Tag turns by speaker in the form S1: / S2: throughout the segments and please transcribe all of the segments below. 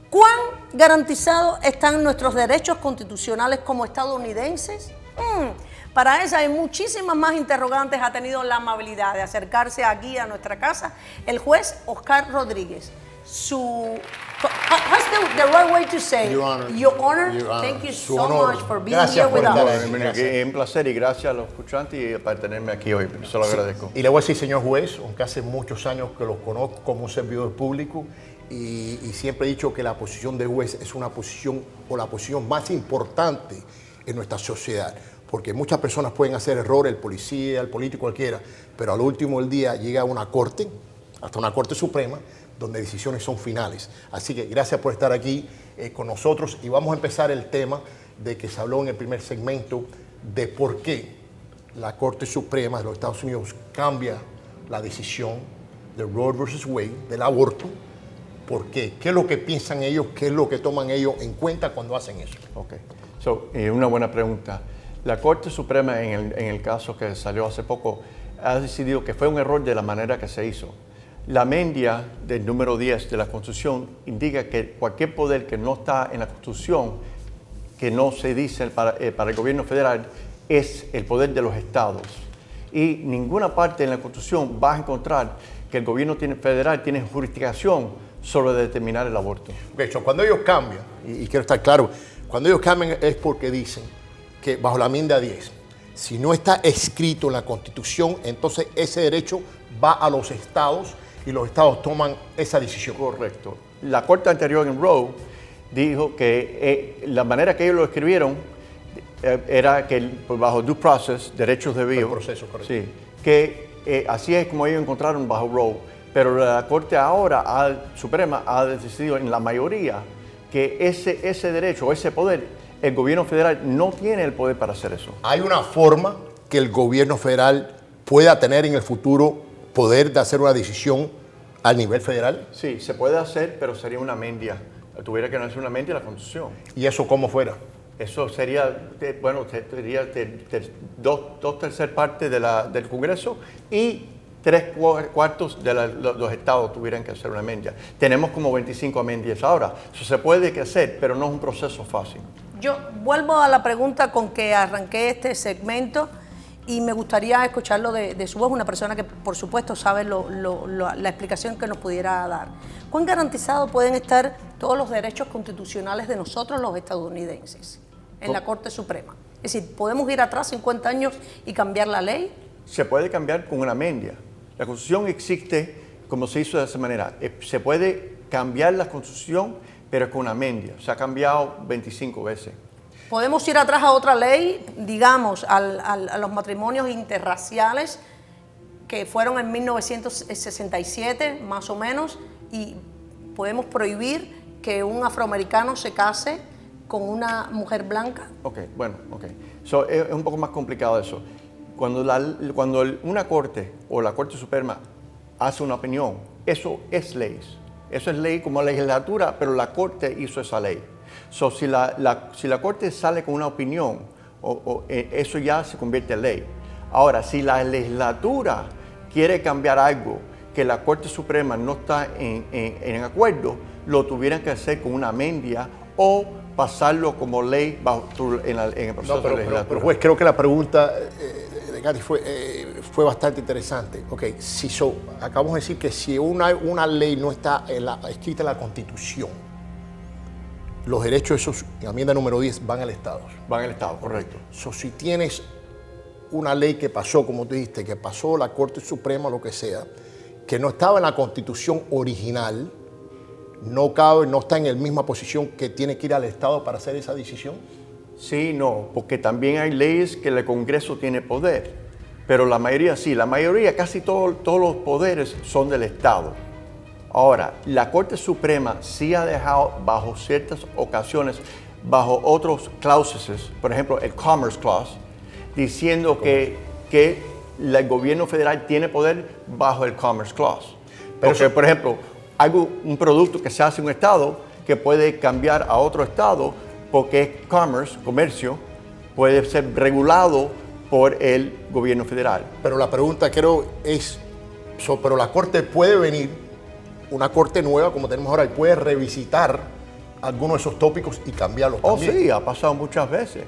S1: ¿Cuán garantizados están nuestros derechos constitucionales como estadounidenses? Para eso hay muchísimas más interrogantes. Ha tenido la amabilidad de acercarse aquí a nuestra casa el juez Oscar Rodríguez. What's the right way to say?
S2: Your Honor.
S1: Your Honor.
S2: Your Honor.
S1: Thank you
S2: Su
S1: so
S2: honor.
S1: much for being
S2: Gracias
S1: here
S2: por
S1: with
S2: estar
S1: us.
S2: aquí.
S3: Es un placer y gracias a los escuchantes y para tenerme aquí hoy. Se lo agradezco.
S2: Y le voy a decir, señor juez, aunque hace muchos años que lo conozco como un servidor público y siempre he dicho que la posición de juez es una posición o la posición más importante en nuestra sociedad. Porque muchas personas pueden hacer errores, el policía, el político, cualquiera, pero al último del día llega a una corte, hasta una corte suprema, donde decisiones son finales. Así que gracias por estar aquí con nosotros y vamos a empezar el tema de que se habló en el primer segmento de por qué la Corte Suprema de los Estados Unidos cambia la decisión de Roe versus Wade, del aborto. ¿Por qué? ¿Qué es lo que piensan ellos? ¿Qué es lo que toman ellos en cuenta cuando hacen eso?
S3: Ok. Una buena pregunta. La Corte Suprema, en el caso que salió hace poco, ha decidido que fue un error de la manera que se hizo. La enmienda del número 10 de la Constitución indica que cualquier poder que no está en la Constitución, que no se dice para el gobierno federal, es el poder de los estados. Y ninguna parte en la Constitución vas a encontrar que el gobierno federal tiene jurisdicción sobre determinar el aborto.
S2: Okay, cuando ellos cambian, y quiero estar claro, cuando ellos cambian es porque dicen que bajo la enmienda 10, si no está escrito en la Constitución, entonces ese derecho va a los estados y los estados toman esa decisión.
S3: Correcto. La Corte anterior en Roe dijo que la manera que ellos lo escribieron era que bajo due process, derechos debidos.
S2: El proceso, correcto.
S3: Sí, que así es como ellos encontraron bajo Roe. Pero la Corte ahora, Suprema, ha decidido en la mayoría que ese derecho, ese poder, el gobierno federal no tiene el poder para hacer eso.
S2: ¿Hay una forma que el gobierno federal pueda tener en el futuro poder de hacer una decisión al nivel federal?
S3: Sí, se puede hacer, pero sería una enmienda. Tuviera que hacer una enmienda a la Constitución.
S2: ¿Y eso cómo fuera?
S3: Eso sería, sería dos terceras partes del Congreso y 3/4 de los estados tuvieran que hacer una enmienda. Tenemos como 25 enmiendas ahora. Eso se puede hacer, pero no es un proceso fácil.
S1: Yo vuelvo a la pregunta con que arranqué este segmento y me gustaría escucharlo de su voz, una persona que por supuesto sabe la explicación que nos pudiera dar. ¿Cuán garantizados pueden estar todos los derechos constitucionales de nosotros los estadounidenses en la Corte Suprema? Es decir, ¿podemos ir atrás 50 años y cambiar la ley?
S3: Se puede cambiar con una enmienda. La Constitución existe como se hizo de esa manera. Se puede cambiar la Constitución, pero con una enmienda. Se ha cambiado 25 veces.
S1: ¿Podemos ir atrás a otra ley, digamos, a los matrimonios interraciales que fueron en 1967, más o menos, y podemos prohibir que un afroamericano se case con una mujer blanca?
S3: Ok. Es un poco más complicado eso. Cuando una corte o la Corte Suprema hace una opinión, eso es ley. Eso es ley como legislatura, pero la Corte hizo esa ley. Si la Corte sale con una opinión, eso ya se convierte en ley. Ahora, si la legislatura quiere cambiar algo que la Corte Suprema no está en acuerdo, lo tuvieran que hacer con una enmienda o pasarlo como ley en el proceso de legislatura.
S2: Pero juez, creo que la pregunta de Gary fue bastante interesante. Ok, acabamos de decir que si una ley no está escrita en la Constitución, los derechos esos, en la enmienda número 10, van al Estado.
S3: Van al Estado, correcto.
S2: Si tienes una ley que pasó, como tú dijiste, que pasó la Corte Suprema, lo que sea, que no estaba en la Constitución original, no está en la misma posición que tiene que ir al Estado para hacer esa decisión.
S3: Sí, no, porque también hay leyes que el Congreso tiene poder, pero la mayoría sí, casi todos los poderes son del Estado. Ahora, la Corte Suprema sí ha dejado bajo ciertas ocasiones, bajo otros cláusulas, por ejemplo el Commerce Clause, diciendo que el gobierno federal tiene poder bajo el Commerce Clause. Porque, por ejemplo, hay un producto que se hace en un estado que puede cambiar a otro estado porque es comercio, puede ser regulado por el gobierno federal.
S2: Pero la pregunta creo es, pero la Corte puede venir, una Corte nueva como tenemos ahora, y puede revisitar algunos de esos tópicos y cambiarlos
S3: Oh,
S2: también.
S3: sí, ha pasado muchas veces.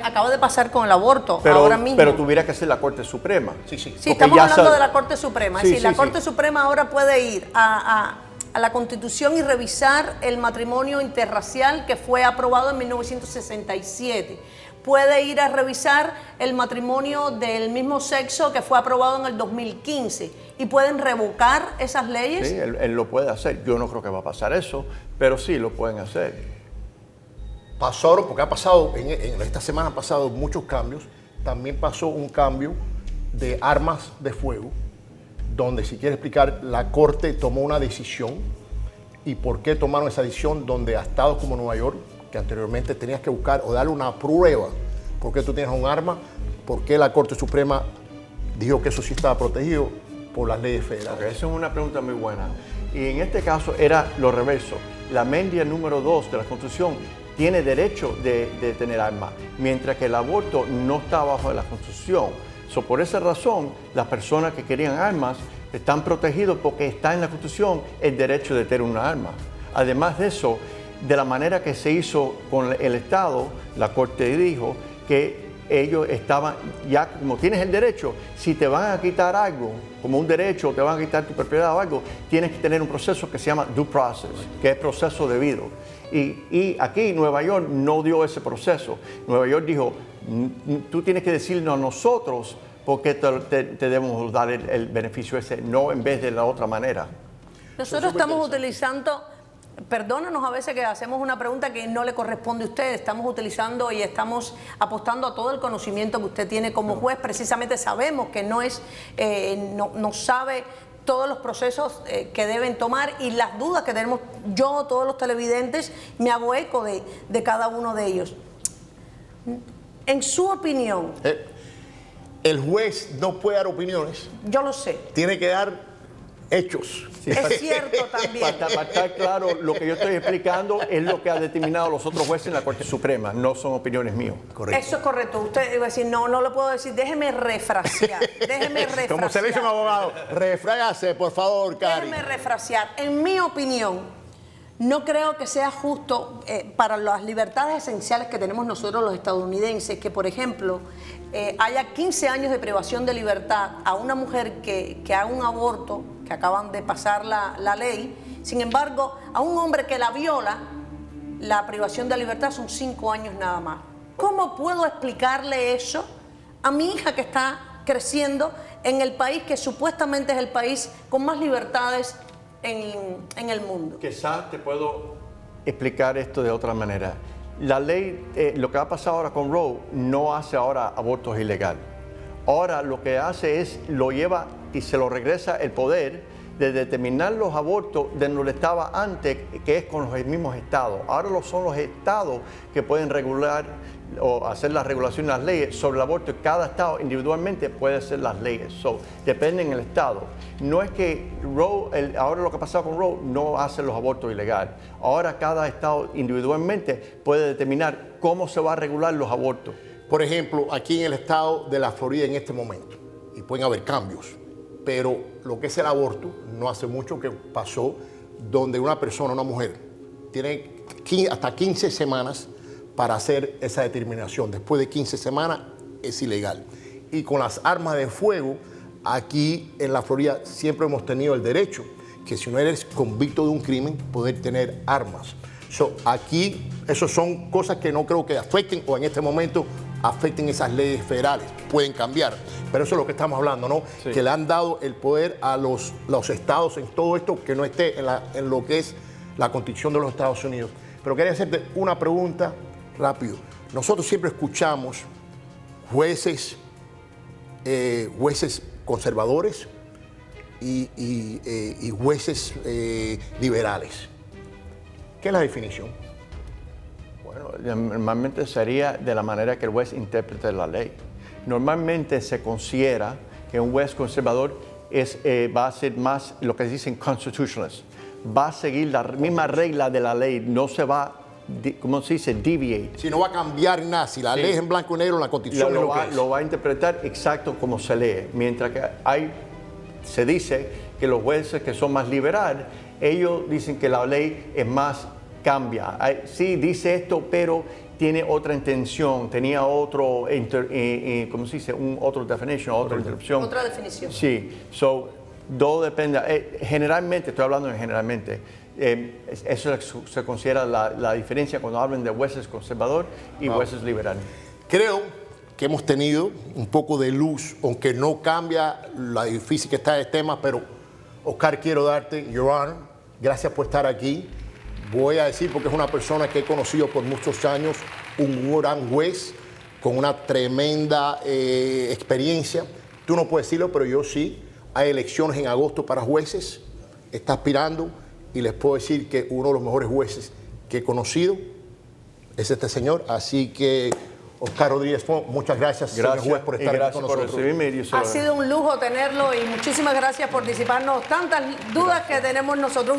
S1: Acaba de pasar con el aborto,
S3: Pero,
S1: ahora mismo.
S3: pero tuviera que ser la Corte Suprema.
S2: Sí, sí.
S1: Sí,
S3: Porque
S1: estamos
S3: ya
S1: hablando
S3: sa-
S1: de la Corte Suprema.
S3: Sí,
S1: Es decir,
S3: sí,
S1: la
S3: sí.
S1: Corte Suprema ahora puede ir a la Constitución y revisar el matrimonio interracial que fue aprobado en 1967. Puede ir a revisar el matrimonio del mismo sexo que fue aprobado en el 2015. Y pueden revocar esas leyes.
S3: Sí, él lo puede hacer. Yo no creo que va a pasar eso, pero sí lo pueden hacer.
S2: Pasaron, porque ha pasado, en esta semana han pasado muchos cambios. También pasó un cambio de armas de fuego, donde, si quiere explicar, la Corte tomó una decisión. ¿Y por qué tomaron esa decisión? Donde a estados como Nueva York, que anteriormente tenías que buscar o darle una prueba por qué tú tienes un arma, por qué la Corte Suprema dijo que eso sí estaba protegido por las leyes federales.
S3: Ok, esa es una pregunta muy buena. Y en este caso era lo reverso. La enmienda número 2 de la Constitución tiene derecho de tener armas, mientras que el aborto no está bajo la Constitución. Por esa razón, las personas que querían armas están protegidos porque está en la Constitución el derecho de tener una arma. Además de eso, de la manera que se hizo con el Estado, la Corte dijo que ellos estaban, ya como tienes el derecho, si te van a quitar algo, como un derecho, o te van a quitar tu propiedad o algo, tienes que tener un proceso que se llama due process, que es proceso debido. Y aquí Nueva York no dio ese proceso. Nueva York dijo, tú tienes que decirnos a nosotros por qué te debemos dar el beneficio ese, no en vez de la otra manera.
S1: Nosotros estamos utilizando, perdónanos a veces que hacemos una pregunta que no le corresponde a usted, estamos utilizando y estamos apostando a todo el conocimiento que usted tiene como juez. Precisamente sabemos que no sabe todos los procesos que deben tomar y las dudas que tenemos yo, todos los televidentes, me hago eco de cada uno de ellos. En su opinión,
S2: El juez no puede dar opiniones,
S1: yo lo sé,
S2: tiene que dar hechos.
S1: es cierto también.
S3: Para estar claro, lo que yo estoy explicando es lo que han determinado los otros jueces en la Corte Suprema, no son opiniones mías.
S2: Correcto.
S1: Eso es correcto. Usted iba a decir, no lo puedo decir. Déjeme refrasear.
S2: Como se le dice a un abogado, refrágase, por favor, Cari.
S1: Déjeme refrasear. En mi opinión, no creo que sea justo para las libertades esenciales que tenemos nosotros los estadounidenses, que, por ejemplo, haya 15 años de privación de libertad a una mujer que haga un aborto, que acaban de pasar la ley. Sin embargo, a un hombre que la viola, la privación de libertad son 5 años nada más. ¿Cómo puedo explicarle eso a mi hija que está creciendo en el país que supuestamente es el país con más libertades en el mundo?
S3: Quizás te puedo explicar esto de otra manera. La ley, lo que ha pasado ahora con Roe, no hace ahora abortos ilegales. Ahora lo que hace es, lo lleva y se lo regresa el poder de determinar los abortos de donde estaba antes, que es con los mismos estados. Ahora son los estados que pueden regular o hacer las regulaciones, las leyes sobre el aborto. Cada estado individualmente puede hacer las leyes. Depende del estado. No es que Roe, ahora lo que ha pasado con Roe, no hace los abortos ilegales. Ahora cada estado individualmente puede determinar cómo se va a regular los abortos.
S2: Por ejemplo, aquí en el estado de la Florida en este momento, y pueden haber cambios, pero lo que es el aborto, no hace mucho que pasó, donde una persona, una mujer, tiene hasta 15 semanas para hacer esa determinación. Después de 15 semanas es ilegal. Y con las armas de fuego, aquí en la Florida siempre hemos tenido el derecho que si no eres convicto de un crimen, poder tener armas. Aquí, eso son cosas que no creo que afecten o en este momento afecten esas leyes federales. Pueden cambiar, pero eso es lo que estamos hablando, ¿no?
S3: Sí.
S2: Que le han dado el poder a los estados en todo esto, que no esté en lo que es la Constitución de los Estados Unidos. Pero quería hacerte una pregunta rápido. Nosotros siempre escuchamos jueces conservadores y jueces liberales. ¿Qué es la definición?
S3: Bueno, normalmente sería de la manera que el juez interprete la ley. Normalmente se considera que un juez conservador va a ser más lo que dicen constitutionalist. Va a seguir la misma regla de la ley, no se va, ¿cómo se dice? Deviate.
S2: Si no va a cambiar nada, si la ley es en blanco y negro, la Constitución es lo que es.
S3: Lo va a interpretar exacto como se lee. Mientras que se dice que los jueces que son más liberales, ellos dicen que la ley es más cambia. Sí, dice esto, pero tiene otra intención, tenía otro, ¿cómo se dice? Otra definición, otra interrupción.
S1: Otra definición.
S3: Sí, todo depende. Generalmente, estoy hablando de generalmente, eso se considera la diferencia cuando hablan de jueces conservador y jueces liberal.
S2: Creo que hemos tenido un poco de luz, aunque no cambia la difícil que está el tema, pero Oscar, quiero darte, Your Honor, gracias por estar aquí. Voy a decir, porque es una persona que he conocido por muchos años, un gran juez con una tremenda experiencia. Tú no puedes decirlo, pero yo sí. Hay elecciones en agosto para jueces, está aspirando y les puedo decir que uno de los mejores jueces que he conocido es este señor. Así que, Oscar Rodríguez Font, muchas gracias, señor juez, por estar aquí con nosotros.
S3: Por recibirme.
S1: Ha sido un lujo tenerlo y muchísimas gracias por disiparnos tantas dudas que tenemos nosotros.